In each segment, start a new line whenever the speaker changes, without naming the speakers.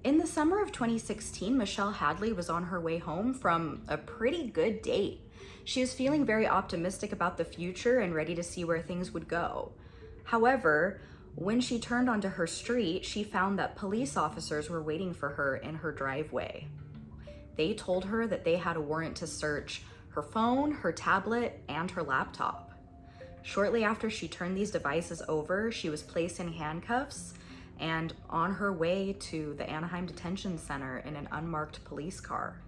In the summer of 2016, Michelle Hadley was on her way home from a pretty good date. She was feeling very optimistic about the future and ready to see where things would go. However, when she turned onto her street, she found that police officers were waiting for her in her driveway. They told her that they had a warrant to search her phone, her tablet, and her laptop. Shortly after she turned these devices over, she was placed in handcuffs and on her way to the Anaheim Detention Center in an unmarked police car.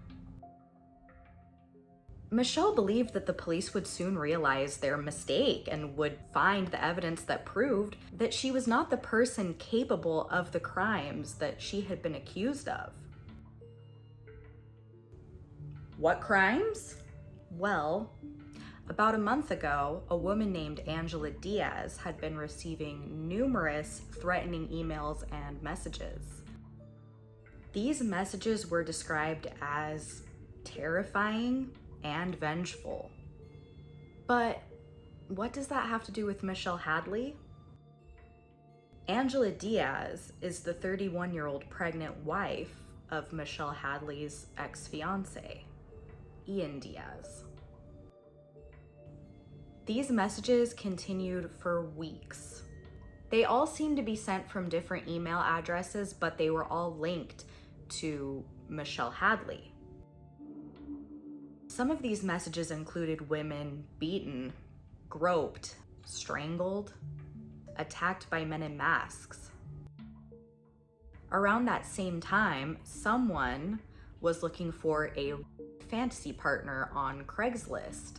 Michelle believed that the police would soon realize their mistake and would find the evidence that proved that she was not the person capable of the crimes that she had been accused of. What crimes? Well, about a month ago, a woman named Angela Diaz had been receiving numerous threatening emails and messages. These messages were described as terrifying and vengeful. But what does that have to do with Michelle Hadley? Angela Diaz is the 31-year-old pregnant wife of Michelle Hadley's ex-fiance, Ian Diaz. These messages continued for weeks. They all seemed to be sent from different email addresses, but they were all linked to Michelle Hadley. Some of these messages included women beaten, groped, strangled, attacked by men in masks. Around that same time, someone was looking for a fantasy partner on Craigslist.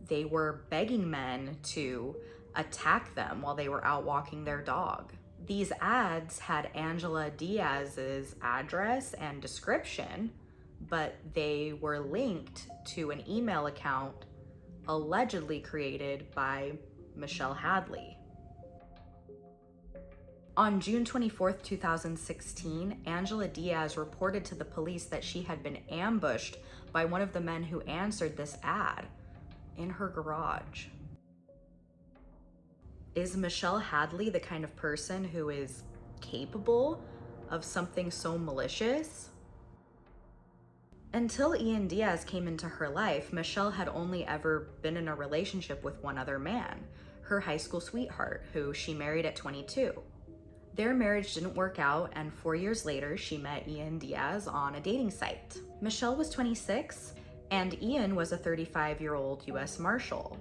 They were begging men to attack them while they were out walking their dog. These ads had Angela Diaz's address and description, but they were linked to an email account allegedly created by Michelle Hadley. On June 24th, 2016, Angela Diaz reported to the police that she had been ambushed by one of the men who answered this ad in her garage. Is Michelle Hadley the kind of person who is capable of something so malicious? Until Ian Diaz came into her life, Michelle had only ever been in a relationship with one other man, her high school sweetheart, who she married at 22. Their marriage didn't work out, and 4 years later, she met Ian Diaz on a dating site. Michelle was 26, and Ian was a 35-year-old U.S. Marshal.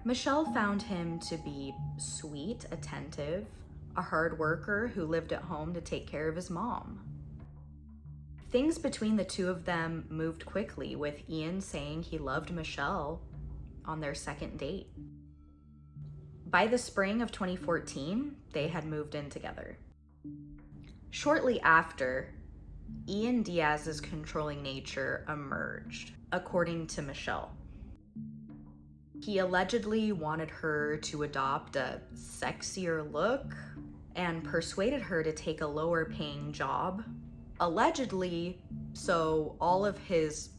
Michelle found him to be sweet, attentive, a hard worker who lived at home to take care of his mom. Things between the two of them moved quickly, with Ian saying he loved Michelle on their second date. By the spring of 2014, they had moved in together. Shortly after, Ian Diaz's controlling nature emerged, according to Michelle. He allegedly wanted her to adopt a sexier look and persuaded her to take a lower paying job, allegedly so all of his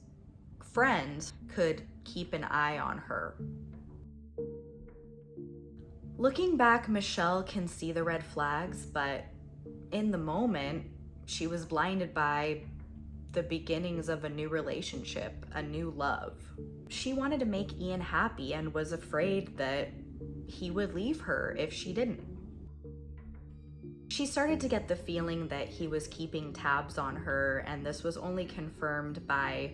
friends could keep an eye on her. Looking back, Michelle can see the red flags, but in the moment, she was blinded by the beginnings of a new relationship, a new love. She wanted to make Ian happy and was afraid that he would leave her if she didn't. She started to get the feeling that he was keeping tabs on her, and this was only confirmed by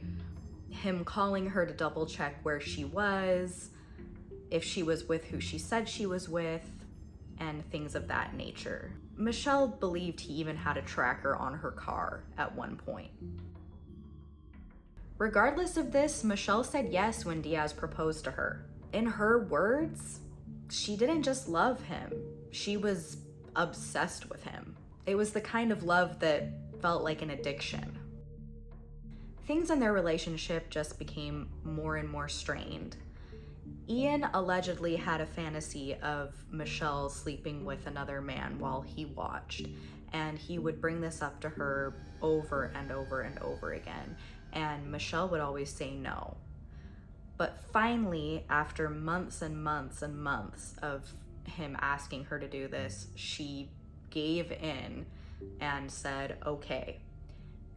him calling her to double check where she was, if she was with who she said she was with, and things of that nature. Michelle believed he even had a tracker on her car at one point. Regardless of this, Michelle said yes when Diaz proposed to her. In her words, she didn't just love him, she was obsessed with him. It was the kind of love that felt like an addiction. Things in their relationship just became more and more strained. Ian allegedly had a fantasy of Michelle sleeping with another man while he watched, and he would bring this up to her over and over and over again, and Michelle would always say no. But finally, after months and months of him asking her to do this, she gave in and said, okay.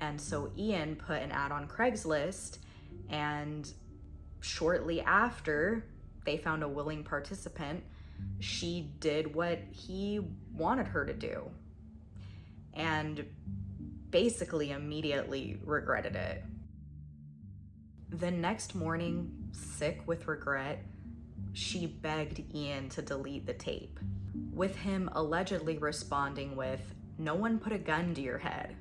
And so Ian put an ad on Craigslist, and shortly after they found a willing participant, she did what he wanted her to do and basically immediately regretted it. The next morning, sick with regret, she begged Ian to delete the tape, with him allegedly responding with, "No one put a gun to your head."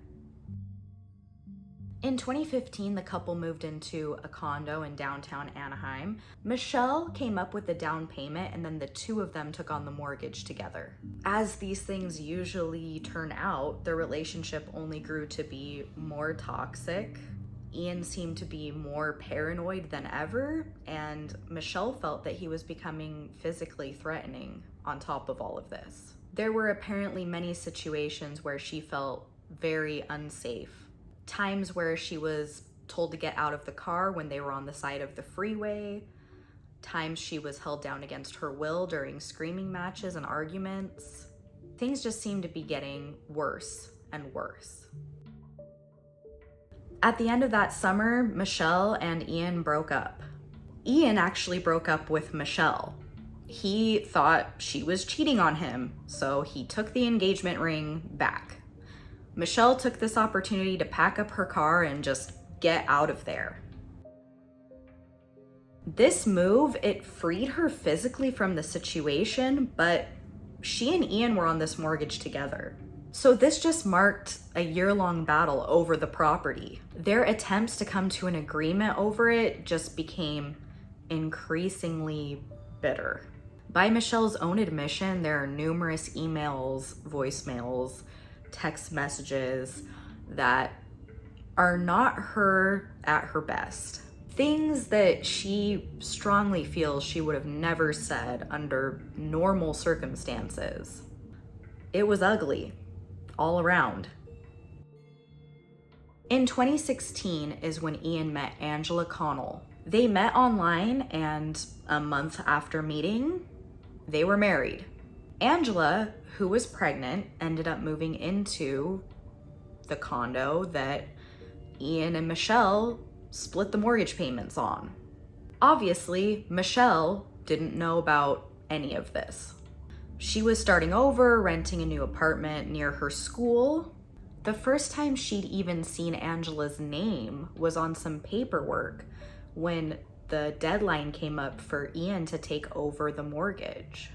In 2015, the couple moved into a condo in downtown Anaheim. Michelle came up with the down payment, and then the two of them took on the mortgage together. As these things usually turn out, the relationship only grew to be more toxic. Ian seemed to be more paranoid than ever, and Michelle felt that he was becoming physically threatening on top of all of this. There were apparently many situations where she felt very unsafe. Times where she was told to get out of the car when they were on the side of the freeway. Times she was held down against her will during screaming matches and arguments. Things just seemed to be getting worse and worse. At the end of that summer, Michelle and Ian broke up. Ian actually broke up with Michelle. He thought she was cheating on him, so he took the engagement ring back. Michelle took this opportunity to pack up her car and just get out of there. This move, it freed her physically from the situation, but she and Ian were on this mortgage together. So this just marked a year-long battle over the property. Their attempts to come to an agreement over it just became increasingly bitter. By Michelle's own admission, there are numerous emails, voicemails, text messages that are not her at her best. Things that she strongly feels she would have never said under normal circumstances. It was ugly, all around. In 2016 is when Ian met Angela Connell. They met online, and a month after meeting, they were married. Angela, who was pregnant, ended up moving into the condo that Ian and Michelle split the mortgage payments on. Obviously, Michelle didn't know about any of this. She was starting over, renting a new apartment near her school. The first time she'd even seen Angela's name was on some paperwork when the deadline came up for Ian to take over the mortgage.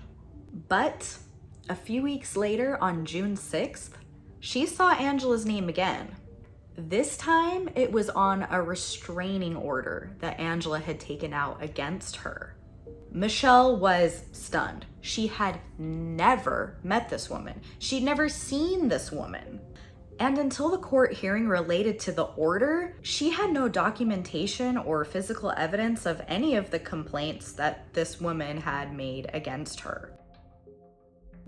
But a few weeks later, on June 6th, she saw Angela's name again. This time, it was on a restraining order that Angela had taken out against her. Michelle was stunned. She had never met this woman. She'd never seen this woman. And until the court hearing related to the order, she had no documentation or physical evidence of any of the complaints that this woman had made against her.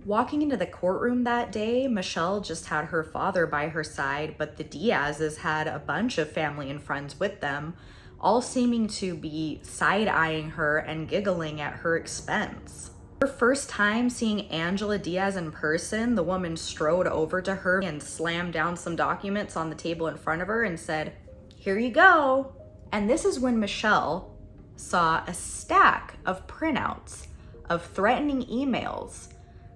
Walking into the courtroom that day, Michelle just had her father by her side, but the Diazes had a bunch of family and friends with them, all seeming to be side-eyeing her and giggling at her expense. Her first time seeing Angela Diaz in person, the woman strode over to her and slammed down some documents on the table in front of her and said, "Here you go." And this is when Michelle saw a stack of printouts of threatening emails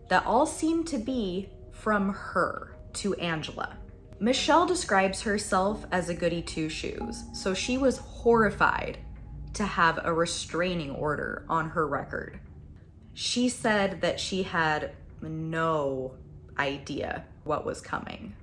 that all seemed to be from her to Angela. Michelle describes herself as a goody two-shoes, so she was horrified to have a restraining order on her record. She said that she had no idea what was coming.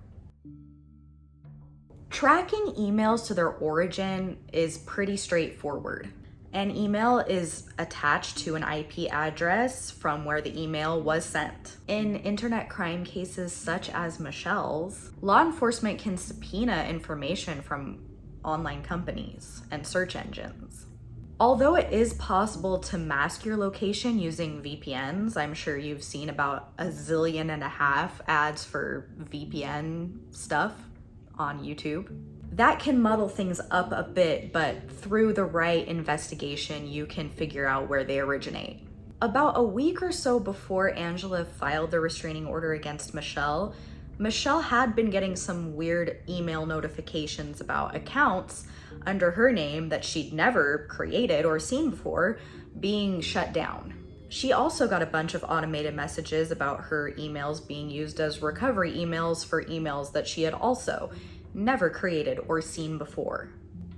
Tracking emails to their origin is pretty straightforward. An email is attached to an IP address from where the email was sent. In internet crime cases such as Michelle's, law enforcement can subpoena information from online companies and search engines. Although it is possible to mask your location using VPNs, I'm sure you've seen about 1.5 zillion ads for VPN stuff on YouTube. That can muddle things up a bit, but through the right investigation, you can figure out where they originate. About a week or so before Angela filed the restraining order against Michelle, Michelle had been getting some weird email notifications about accounts under her name that she'd never created or seen before being shut down. She also got a bunch of automated messages about her emails being used as recovery emails for emails that she had also never created or seen before.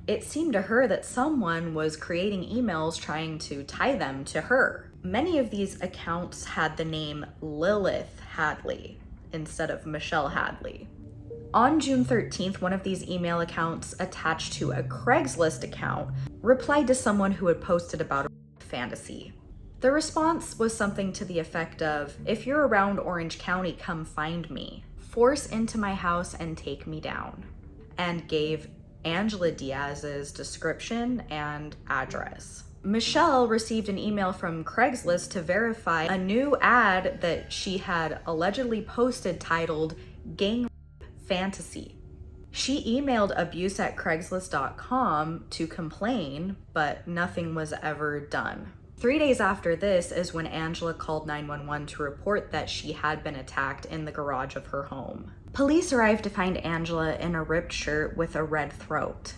It seemed to her that someone was creating emails trying to tie them to her. Many of these accounts had the name Lilith Hadley instead of Michelle Hadley. On June 13th, one of these email accounts attached to a Craigslist account replied to someone who had posted about a fantasy. The response was something to the effect of, "If you're around Orange County, come find me. Force into my house and take me down," and gave Angela Diaz's description and address. Michelle received an email from Craigslist to verify a new ad that she had allegedly posted titled "Gang Fantasy." She emailed abuse@craigslist.com to complain, but nothing was ever done. 3 days after this is when Angela called 911 to report that she had been attacked in the garage of her home. Police arrived to find Angela in a ripped shirt with a red throat.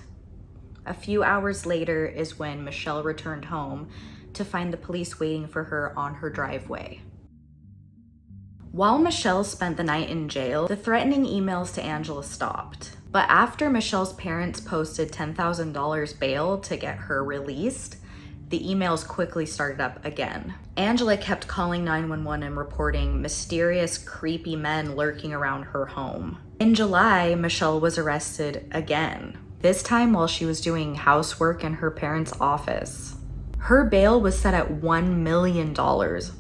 A few hours later is when Michelle returned home to find the police waiting for her on her driveway. While Michelle spent the night in jail, the threatening emails to Angela stopped. But after Michelle's parents posted $10,000 bail to get her released, the emails quickly started up again. Angela kept calling 911 and reporting mysterious, creepy men lurking around her home. In July, Michelle was arrested again, this time while she was doing housework in her parents' office. Her bail was set at $1 million,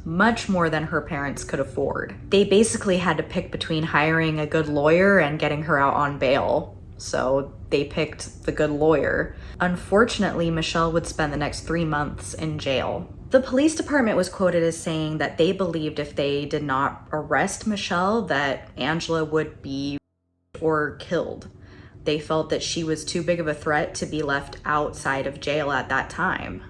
much more than her parents could afford. They basically had to pick between hiring a good lawyer and getting her out on bail. So they picked the good lawyer. Unfortunately, Michelle would spend the next 3 months in jail. The police department was quoted as saying that they believed if they did not arrest Michelle, that Angela would be or killed. They felt that she was too big of a threat to be left outside of jail at that time.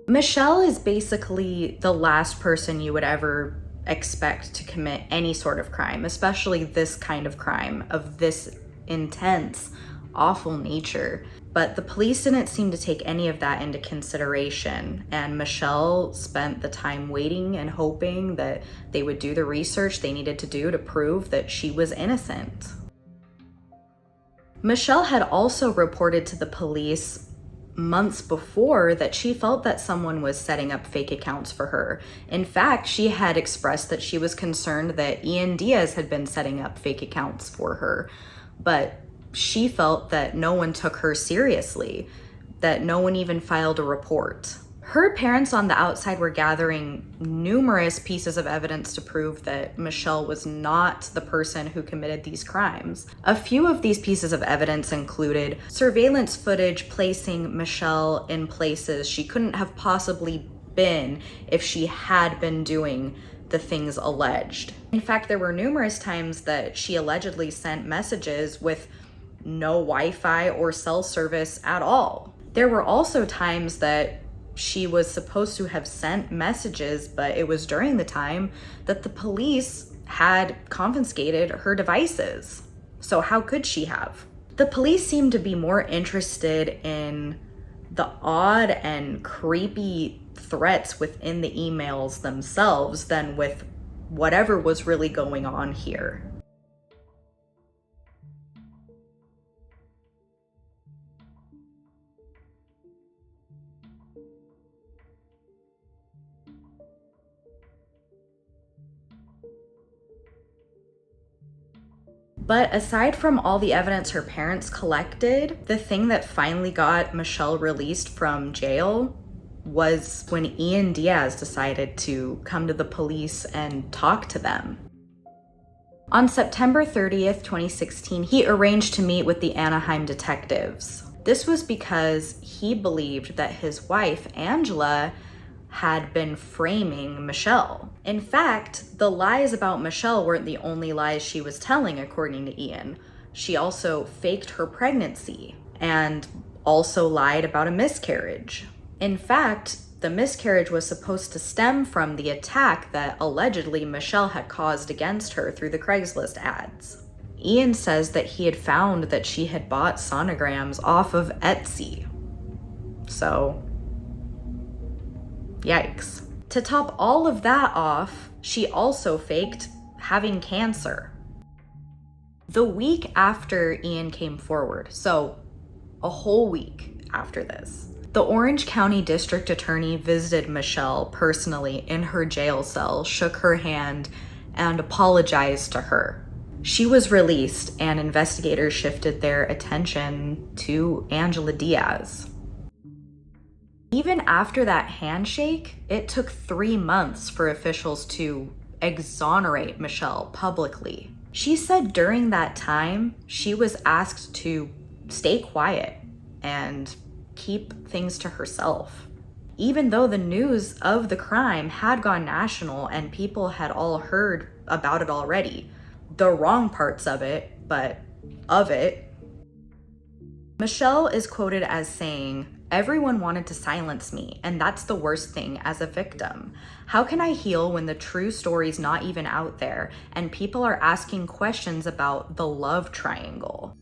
Michelle is basically the last person you would ever expect to commit any sort of crime, especially this kind of crime of this intense, awful nature. But the police didn't seem to take any of that into consideration, and Michelle spent the time waiting and hoping that they would do the research they needed to do to prove that she was innocent. Michelle had also reported to the police months before that she felt that someone was setting up fake accounts for her. In fact, she had expressed that she was concerned that Ian Diaz had been setting up fake accounts for her, but she felt that no one took her seriously, that no one even filed a report. Her parents on the outside were gathering numerous pieces of evidence to prove that Michelle was not the person who committed these crimes. A few of these pieces of evidence included surveillance footage placing Michelle in places she couldn't have possibly been if she had been doing the things alleged. In fact, there were numerous times that she allegedly sent messages with no Wi-Fi or cell service at all. There were also times that she was supposed to have sent messages, but it was during the time that the police had confiscated her devices. So how could she have? The police seemed to be more interested in the odd and creepy threats within the emails themselves than with whatever was really going on here. But aside from all the evidence her parents collected, the thing that finally got Michelle released from jail was when Ian Diaz decided to come to the police and talk to them. On September 30th, 2016, he arranged to meet with the Anaheim detectives. This was because he believed that his wife, Angela, had been framing Michelle. In fact, the lies about Michelle weren't the only lies she was telling, according to Ian. She also faked her pregnancy and also lied about a miscarriage. In fact, The miscarriage was supposed to stem from the attack that allegedly Michelle had caused against her through the Craigslist ads. Ian says that he had found that she had bought sonograms off of Etsy. So, yikes. To top all of that off, she also faked having cancer. The week after Ian came forward, so a whole week after this, the Orange County District Attorney visited Michelle personally in her jail cell, shook her hand, and apologized to her. She was released, and investigators shifted their attention to Angela Diaz. Even after that handshake, it took 3 months for officials to exonerate Michelle publicly. She said during that time, she was asked to stay quiet and keep things to herself. Even though the news of the crime had gone national and people had all heard about it already, the wrong parts of it, but of it. Michelle is quoted as saying, "Everyone wanted to silence me, and that's the worst thing as a victim. How can I heal when the true story's not even out there and people are asking questions about the love triangle?"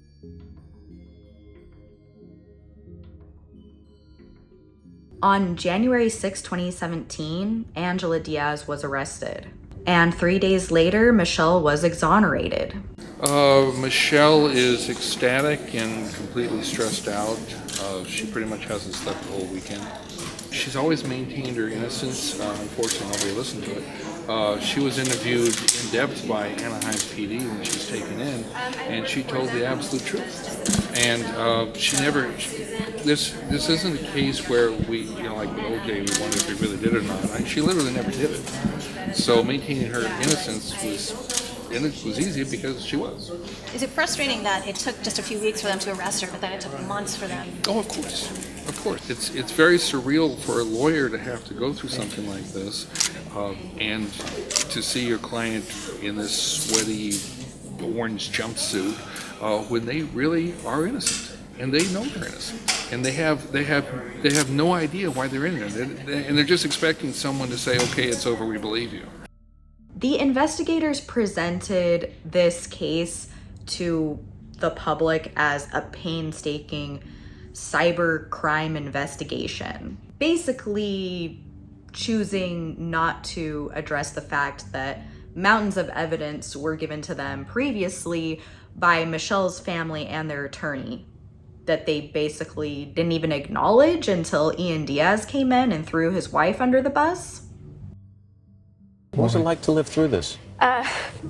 On January 6, 2017, Angela Diaz was arrested. And 3 days later, Michelle was exonerated.
Michelle is ecstatic and completely stressed out. She pretty much hasn't slept the whole weekend. She's always maintained her innocence. Unfortunately, nobody listened to it. She was interviewed in depth by Anaheim PD when she was taken in, and she told the absolute truth. And she never. This isn't a case where we, like with OJ, we wonder if he really did it or not. She literally never did it. So maintaining her innocence was easy because she was.
Is it frustrating that it took just a few weeks for them to arrest her, but then it took months for them?
Oh, of course. Of course. It's very surreal for a lawyer to have to go through something like this and to see your client in this sweaty orange jumpsuit when they really are innocent. And they know they're innocent. And they have no idea why they're in there. And they're just expecting someone to say, "Okay, it's over, we believe you."
The investigators presented this case to the public as a painstaking cyber crime investigation, basically choosing not to address the fact that mountains of evidence were given to them previously by Michelle's family and their attorney that they basically didn't even acknowledge until Ian Diaz came in and threw his wife under the bus.
What was it like to live through this?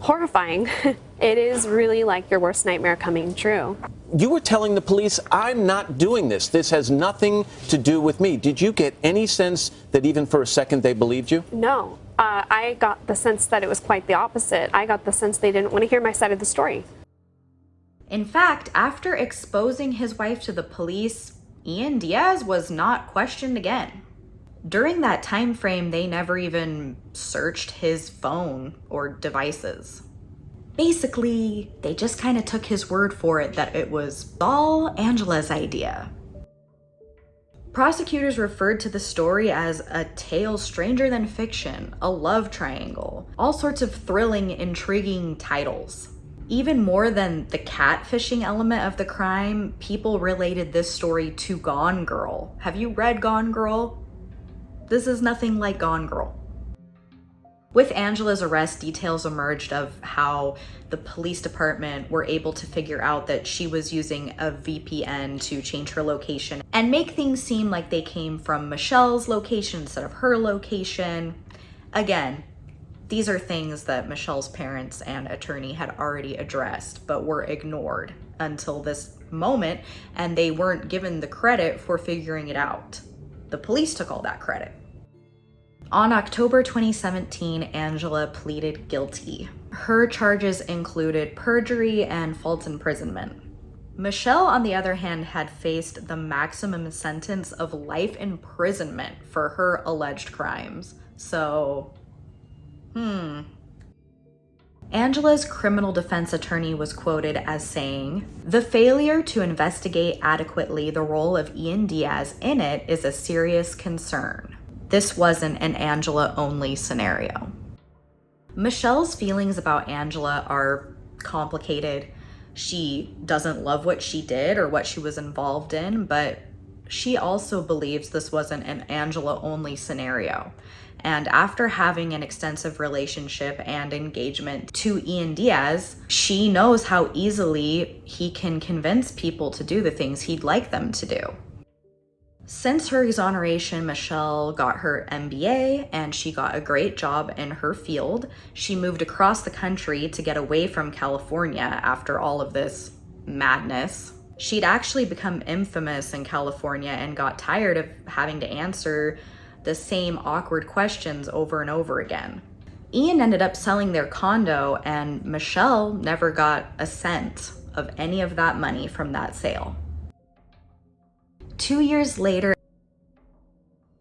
Horrifying. It is really like your worst nightmare coming true.
You were telling the police, "I'm not doing this. This has nothing to do with me." Did you get any sense that even for a second they believed you?
No. I got the sense that it was quite the opposite. I got the sense they didn't want to hear my side of the story.
In fact, after exposing his wife to the police, Ian Diaz was not questioned again. During that time frame, they never even searched his phone or devices. Basically, they just kind of took his word for it that it was all Angela's idea. Prosecutors referred to the story as a tale stranger than fiction, a love triangle, all sorts of thrilling, intriguing titles. Even more than the catfishing element of the crime, people related this story to Gone Girl. Have you read Gone Girl? This is nothing like Gone Girl. With Angela's arrest, details emerged of how the police department were able to figure out that she was using a VPN to change her location and make things seem like they came from Michelle's location instead of her location. Again, these are things that Michelle's parents and attorney had already addressed, but were ignored until this moment, and they weren't given the credit for figuring it out. The police took all that credit. On October 2017, Angela pleaded guilty. Her charges included perjury and false imprisonment. Michelle, on the other hand, had faced the maximum sentence of life imprisonment for her alleged crimes. So, Angela's criminal defense attorney was quoted as saying, "The failure to investigate adequately the role of Ian Diaz in it is a serious concern." This wasn't an Angela-only scenario. Michelle's feelings about Angela are complicated. She doesn't love what she did or what she was involved in, but she also believes this wasn't an Angela-only scenario. And after having an extensive relationship and engagement to Ian Diaz, she knows how easily he can convince people to do the things he'd like them to do. Since her exoneration, Michelle got her MBA and she got a great job in her field. She moved across the country to get away from California after all of this madness. She'd actually become infamous in California and got tired of having to answer the same awkward questions over and over again. Ian ended up selling their condo and Michelle never got a cent of any of that money from that sale. 2 years later,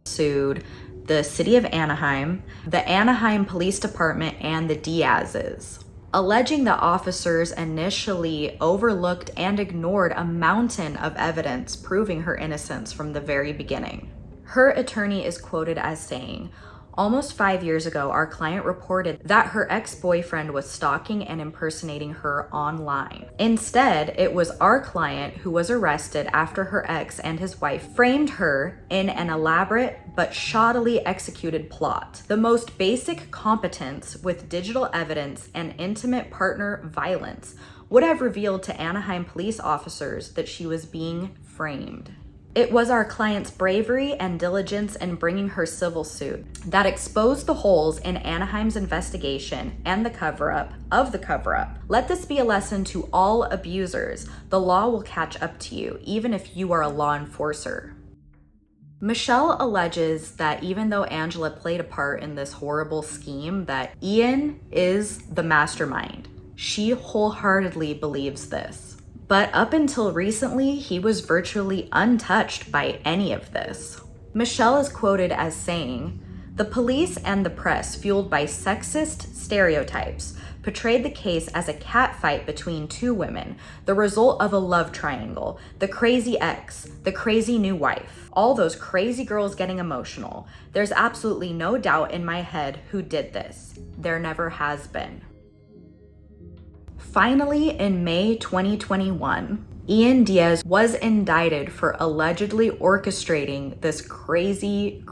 sued the city of Anaheim, the Anaheim Police Department, and the Diazes, alleging that officers initially overlooked and ignored a mountain of evidence proving her innocence from the very beginning. Her attorney is quoted as saying, "Almost 5 years ago, our client reported that her ex-boyfriend was stalking and impersonating her online. Instead, it was our client who was arrested after her ex and his wife framed her in an elaborate but shoddily executed plot. The most basic competence with digital evidence and intimate partner violence would have revealed to Anaheim police officers that she was being framed. It was our client's bravery and diligence in bringing her civil suit that exposed the holes in Anaheim's investigation and the cover-up of the cover-up. Let this be a lesson to all abusers. The law will catch up to you, even if you are a law enforcer." Michelle alleges that even though Angela played a part in this horrible scheme, that Ian is the mastermind. She wholeheartedly believes this. But up until recently, he was virtually untouched by any of this. Michelle is quoted as saying, "The police and the press, fueled by sexist stereotypes, portrayed the case as a catfight between two women, the result of a love triangle, the crazy ex, the crazy new wife, all those crazy girls getting emotional. There's absolutely no doubt in my head who did this. There never has been." Finally, in May 2021, Ian Diaz was indicted for allegedly orchestrating this crazy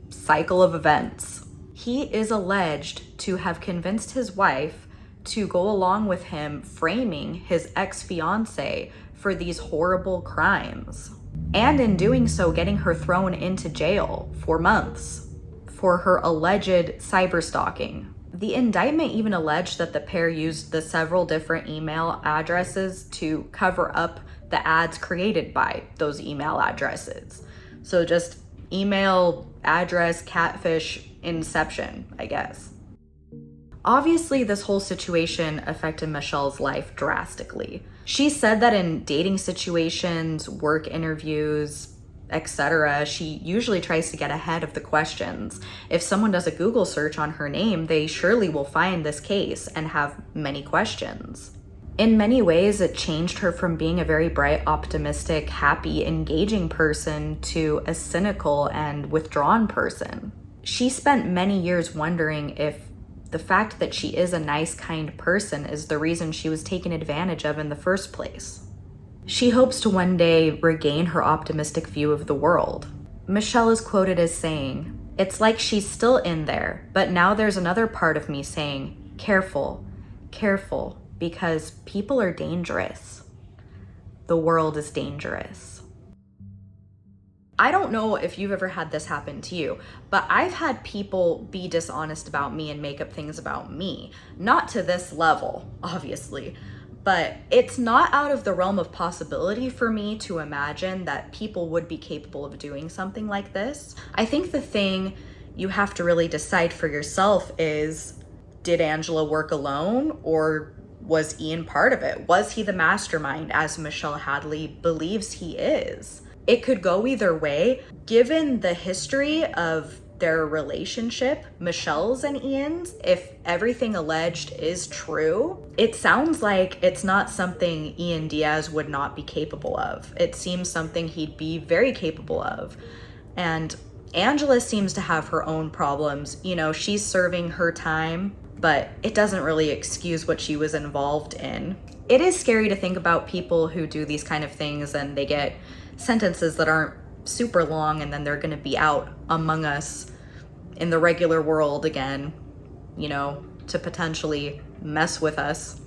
cycle of events. He is alleged to have convinced his wife to go along with him framing his ex-fiancé for these horrible crimes, and in doing so getting her thrown into jail for months for her alleged cyberstalking. The indictment even alleged that the pair used the several different email addresses to cover up the ads created by those email addresses. So just email address catfish inception, I guess. Obviously, this whole situation affected Michelle's life drastically. She said that in dating situations, work interviews, etc., she usually tries to get ahead of the questions. If someone does a Google search on her name, they surely will find this case and have many questions. In many ways, it changed her from being a very bright, optimistic, happy, engaging person to a cynical and withdrawn person. She spent many years wondering if the fact that she is a nice, kind person is the reason she was taken advantage of in the first place. She hopes to one day regain her optimistic view of the world. Michelle is quoted as saying, "It's like she's still in there, but now there's another part of me saying, careful, careful, because people are dangerous. The world is dangerous." I don't know if you've ever had this happen to you, but I've had people be dishonest about me and make up things about me. Not to this level, obviously. But it's not out of the realm of possibility for me to imagine that people would be capable of doing something like this. I think the thing you have to really decide for yourself is, did Angela work alone or was Ian part of it? Was he the mastermind, as Michelle Hadley believes he is? It could go either way. Given the history of their relationship, Michelle's and Ian's, if everything alleged is true, it sounds like it's not something Ian Diaz would not be capable of. It seems something he'd be very capable of. And Angela seems to have her own problems. You know, she's serving her time, but it doesn't really excuse what she was involved in. It is scary to think about people who do these kind of things and they get sentences that aren't super long, and then they're going to be out among us in the regular world again, you know, to potentially mess with us,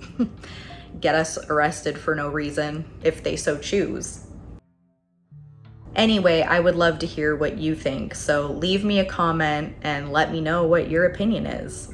get us arrested for no reason if they so choose. Anyway, I would love to hear what you think, so leave me a comment and let me know what your opinion is.